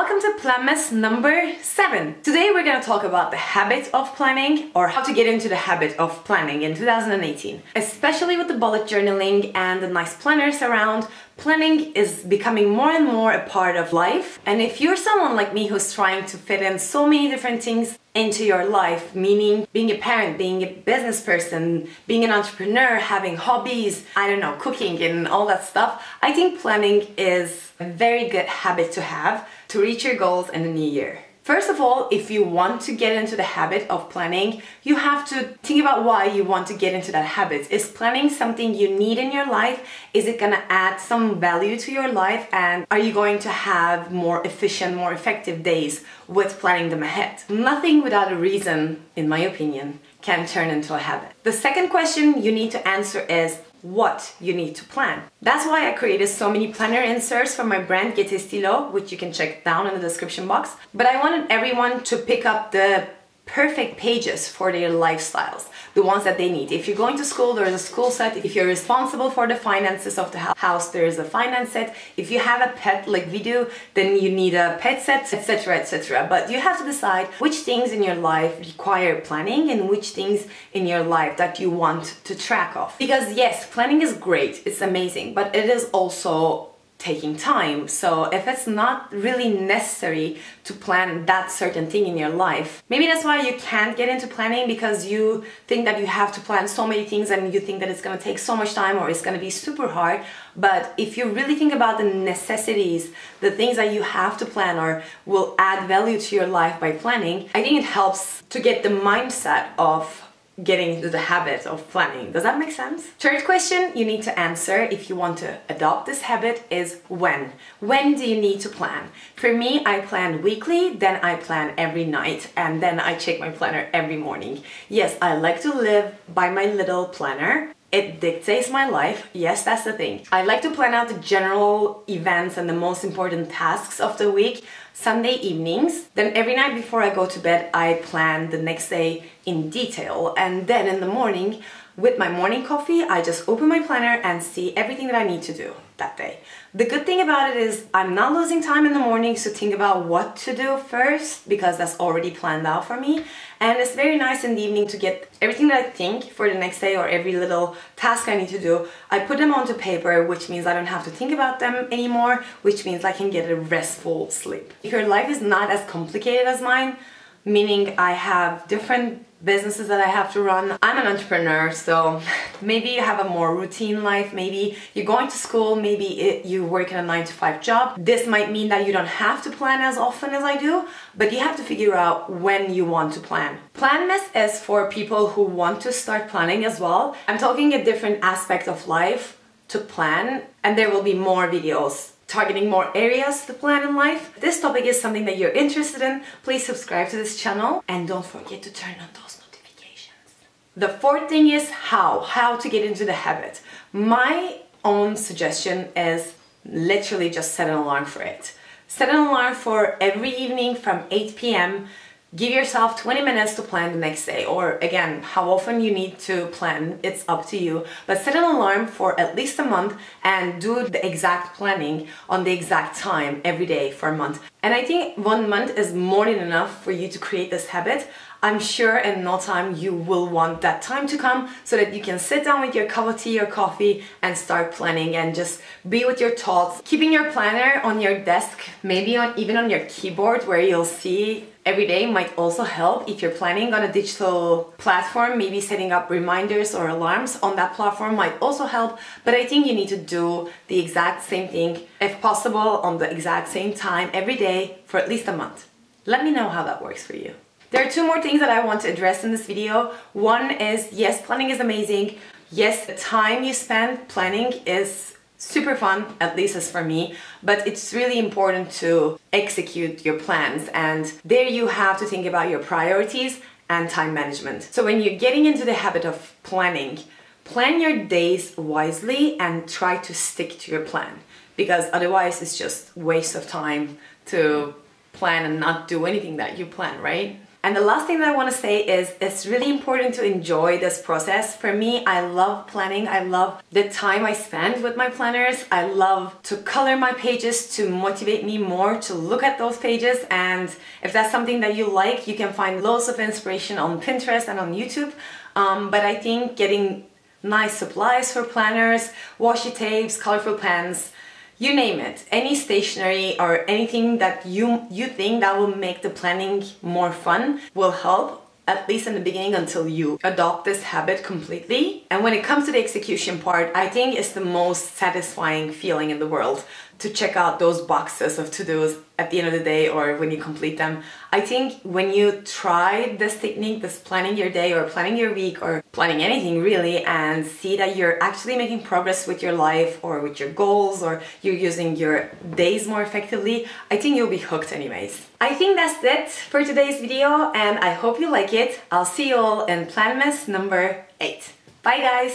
welcome to Plan Mess number 7. Today we're going to talk about the habit of planning, or how to get into the habit of planning in 2018. Especially with the bullet journaling and the nice planners around, planning is becoming more and more a part of life. And if you're someone like me who's trying to fit in so many different things into your life, meaning being a parent, being a business person, being an entrepreneur, having hobbies, I don't know, cooking and all that stuff, I think planning is a very good habit to have to reach your goals in the new year. First of all, if you want to get into the habit of planning, you have to think about why you want to get into that habit. Is planning something you need in your life? Is it gonna add some value to your life? And are you going to have more efficient, more effective days with planning them ahead? Nothing without a reason, in my opinion, can turn into a habit. The second question you need to answer is what you need to plan. That's why I created so many planner inserts for my brand Get Estilo, which you can check down in the description box. But I wanted everyone to pick up the perfect pages for their lifestyles, the ones that they need. If you're going to school, there is a school set. If you're responsible for the finances of the house, there is a finance set. If you have a pet like we do, then you need a pet set, etc, etc. But you have to decide which things in your life require planning and which things in your life that you want to track off. Because yes, planning is great, it's amazing, but it is also taking time. So if it's not really necessary to plan that certain thing in your life, maybe that's why you can't get into planning, because you think that you have to plan so many things and you think that it's going to take so much time or it's going to be super hard. But if you really think about the necessities, the things that you have to plan or will add value to your life by planning, I think it helps to get the mindset of getting into the habit of planning. Does that make sense? Third question you need to answer if you want to adopt this habit is when. When do you need to plan? For me, I plan weekly, then I plan every night, and then I check my planner every morning. Yes, I like to live by my little planner. It dictates my life. Yes, that's the thing. I like to plan out the general events and the most important tasks of the week Sunday evenings. Then every night before I go to bed, I plan the next day in detail. And then in the morning, with my morning coffee, I just open my planner and see everything that I need to do that day. The good thing about it is I'm not losing time in the mornings to think about what to do first, because that's already planned out for me. And it's very nice in the evening to get everything that I think for the next day or every little task I need to do. I put them onto paper, which means I don't have to think about them anymore, which means I can get a restful sleep. If your life is not as complicated as mine, meaning I have different businesses that I have to run. I'm an entrepreneur, so maybe you have a more routine life, maybe you're going to school, maybe you work in a 9-to-5 job. This might mean that you don't have to plan as often as I do, but you have to figure out when you want to plan. Plan Mess is for people who want to start planning as well. I'm talking a different aspect of life to plan, and there will be more videos targeting more areas to plan in life. If this topic is something that you're interested in, please subscribe to this channel and don't forget to turn on those notifications. The fourth thing is how to get into the habit. My own suggestion is literally just set an alarm for it. Set an alarm for every evening from 8 p.m. Give yourself 20 minutes to plan the next day, or again, how often you need to plan, it's up to you. But set an alarm for at least a month and do the exact planning on the exact time every day for a month. And I think 1 month is more than enough for you to create this habit. I'm sure in no time you will want that time to come so that you can sit down with your cup of tea or coffee and start planning and just be with your thoughts. Keeping your planner on your desk, maybe even on your keyboard where you'll see every day, might also help. If you're planning on a digital platform, maybe setting up reminders or alarms on that platform might also help. But I think you need to do the exact same thing, if possible, on the exact same time every day for at least a month. Let me know how that works for you. There are two more things that I want to address in this video. One is, yes, planning is amazing. Yes, the time you spend planning is super fun, at least as for me, but it's really important to execute your plans, and there you have to think about your priorities and time management. So when you're getting into the habit of planning, plan your days wisely and try to stick to your plan, because otherwise it's just waste of time to plan and not do anything that you plan, right? And the last thing that I want to say is it's really important to enjoy this process. For me, I love planning. I love the time I spend with my planners. I love to color my pages to motivate me more to look at those pages. And if that's something that you like, you can find loads of inspiration on Pinterest and on YouTube. But I think getting nice supplies for planners, washi tapes, colorful pens, you name it, any stationery or anything that you think that will make the planning more fun will help, at least in the beginning, until you adopt this habit completely. And when it comes to the execution part, I think it's the most satisfying feeling in the world to check out those boxes of to-dos at the end of the day or when you complete them. I think when you try this technique, this planning your day or planning your week or planning anything really, and see that you're actually making progress with your life or with your goals, or you're using your days more effectively, I think you'll be hooked anyways. I think that's it for today's video, and I hope you like it. I'll see you all in Planmas number 8. Bye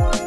guys!